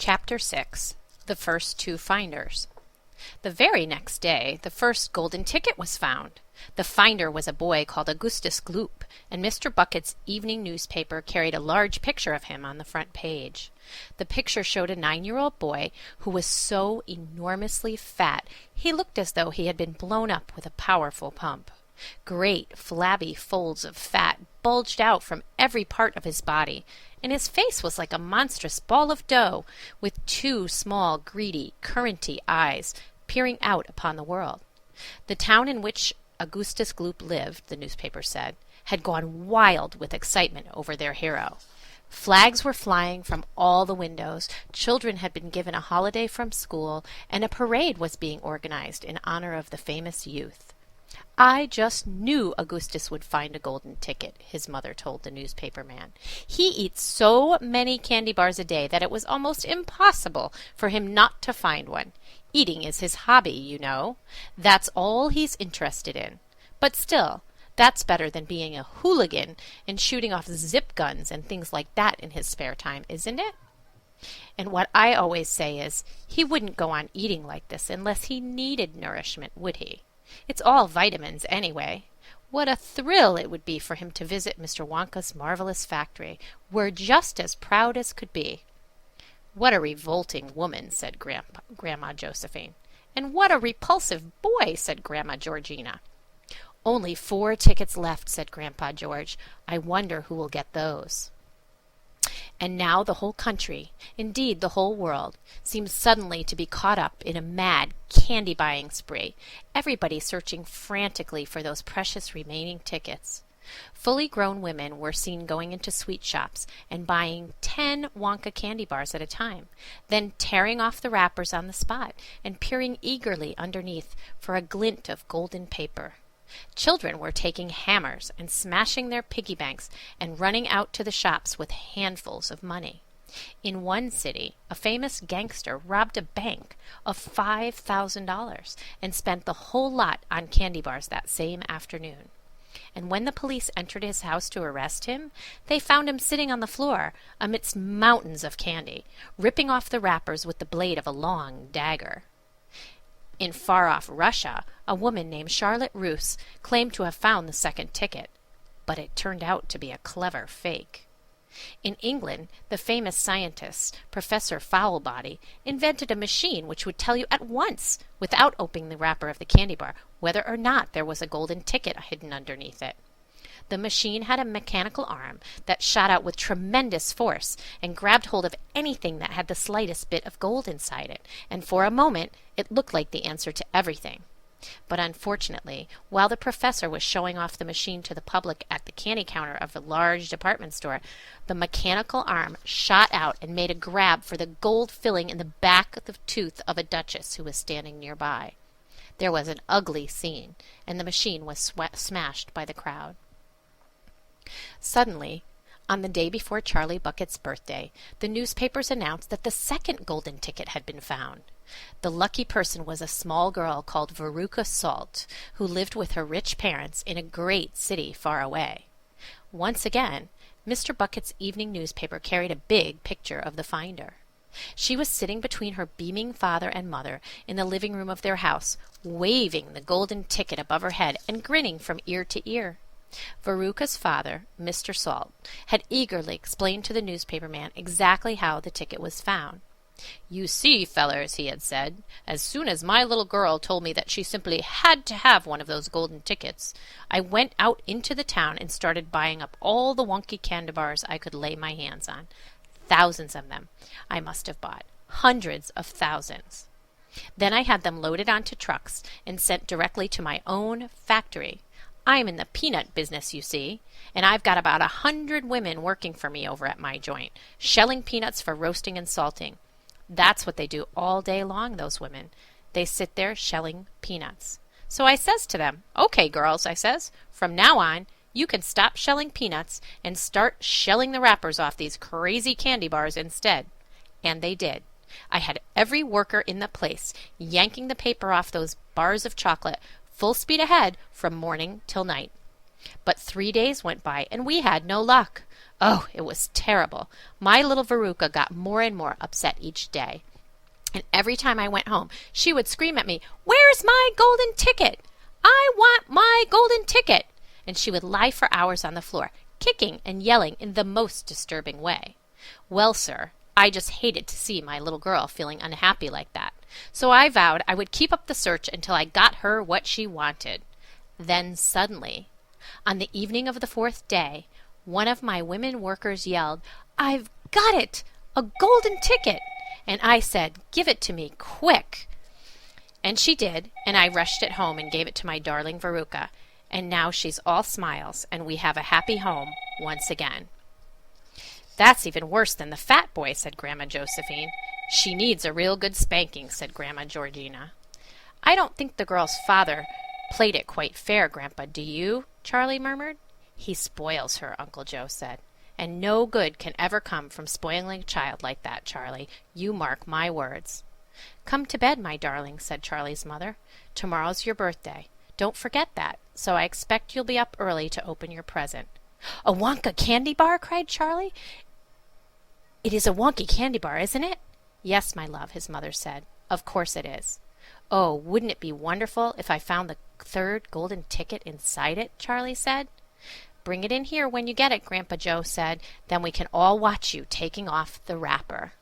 Chapter 6. The First Two Finders. The very next day, the first golden ticket was found. The finder was a boy called Augustus Gloop, and Mr. Bucket's evening newspaper carried a large picture of him on the front page. The picture showed a 9-year-old boy who was so enormously fat he looked as though he had been blown up with a powerful pump. Great, flabby folds of fat bulged out from every part of his body, and his face was like a monstrous ball of dough, with two small, greedy, curranty eyes peering out upon the world. The town in which Augustus Gloop lived, the newspaper said, had gone wild with excitement over their hero. Flags were flying from all the windows, children had been given a holiday from school, and a parade was being organized in honor of the famous youth. "I just knew Augustus would find a golden ticket," his mother told the newspaper man. "He eats so many candy bars a day that it was almost impossible for him not to find one. Eating is his hobby, you know. That's all he's interested in. But still, that's better than being a hooligan and shooting off zip guns and things like that in his spare time, isn't it? And what I always say is, he wouldn't go on eating like this unless he needed nourishment, would he? It's all vitamins anyway. What a thrill it would be for him to visit Mr. Wonka's marvelous factory. We're just as proud as could be." "What a revolting woman," said Grandma Josephine. "And what a repulsive boy," said Grandma Georgina. "Only 4 tickets left," said Grandpa George. "I wonder who will get those." And now the whole country, indeed the whole world, seemed suddenly to be caught up in a mad candy-buying spree, everybody searching frantically for those precious remaining tickets. Fully grown women were seen going into sweet shops and buying 10 Wonka candy bars at a time, then tearing off the wrappers on the spot and peering eagerly underneath for a glint of golden paper. Children were taking hammers and smashing their piggy banks and running out to the shops with handfuls of money. In one city, a famous gangster robbed a bank of $5,000 and spent the whole lot on candy bars that same afternoon. And when the police entered his house to arrest him, they found him sitting on the floor amidst mountains of candy, ripping off the wrappers with the blade of a long dagger. In far-off Russia, a woman named Charlotte Russe claimed to have found the second ticket, but it turned out to be a clever fake. In England, the famous scientist, Professor Foulbody, invented a machine which would tell you at once, without opening the wrapper of the candy bar, whether or not there was a golden ticket hidden underneath it. The machine had a mechanical arm that shot out with tremendous force and grabbed hold of anything that had the slightest bit of gold inside it, and for a moment it looked like the answer to everything. But unfortunately, while the professor was showing off the machine to the public at the candy counter of a large department store, the mechanical arm shot out and made a grab for the gold filling in the back of the tooth of a duchess who was standing nearby. There was an ugly scene, and the machine was smashed by the crowd. Suddenly, on the day before Charlie Bucket's birthday, the newspapers announced that the second golden ticket had been found. The lucky person was a small girl called Veruca Salt, who lived with her rich parents in a great city far away. Once again, Mr. Bucket's evening newspaper carried a big picture of the finder. She was sitting between her beaming father and mother in the living room of their house, waving the golden ticket above her head and grinning from ear to ear. Veruca's father, Mr. Salt, had eagerly explained to the newspaper man exactly how the ticket was found. "You see, fellers," he had said, "as soon as my little girl told me that she simply had to have one of those golden tickets, I went out into the town and started buying up all the wonky candy bars I could lay my hands on. Thousands of them I must have bought, hundreds of thousands. Then I had them loaded onto trucks and sent directly to my own factory. I'm in the peanut business, you see, and I've got about 100 women working for me over at my joint, shelling peanuts for roasting and salting. That's what they do all day long, those women. They sit there shelling peanuts. So I says to them, 'Okay, girls,' I says, 'from now on, you can stop shelling peanuts and start shelling the wrappers off these crazy candy bars instead.' And they did. I had every worker in the place yanking the paper off those bars of chocolate full speed ahead from morning till night. But 3 days went by, and we had no luck. Oh, it was terrible. My little Veruca got more and more upset each day. And every time I went home, she would scream at me, "Where's my golden ticket? I want my golden ticket!" And she would lie for hours on the floor, kicking and yelling in the most disturbing way. Well, sir, I just hated to see my little girl feeling unhappy like that. So I vowed I would keep up the search until I got her what she wanted. Then suddenly, on the evening of the 4th day, one of my women workers yelled, "I've got it! A golden ticket!" And I said, "Give it to me, quick!" And she did, and I rushed it home and gave it to my darling Veruca. And now she's all smiles, and we have a happy home once again. "That's even worse than the fat boy," said Grandma Josephine. "She needs a real good spanking," said Grandma Georgina. "I don't think the girl's father played it quite fair, Grandpa, do you?" Charlie murmured. "He spoils her," Uncle Joe said. "And no good can ever come from spoiling a child like that, Charlie. You mark my words." "Come to bed, my darling," said Charlie's mother. "Tomorrow's your birthday. Don't forget that, so I expect you'll be up early to open your present." "A Wonka candy bar?" cried Charlie. "It is a wonky candy bar, isn't it?" "Yes, my love," his mother said. "Of course it is." "Oh, wouldn't it be wonderful if I found the 3rd golden ticket inside it?" Charlie said. "Bring it in here when you get it," Grandpa Joe said. "Then we can all watch you taking off the wrapper."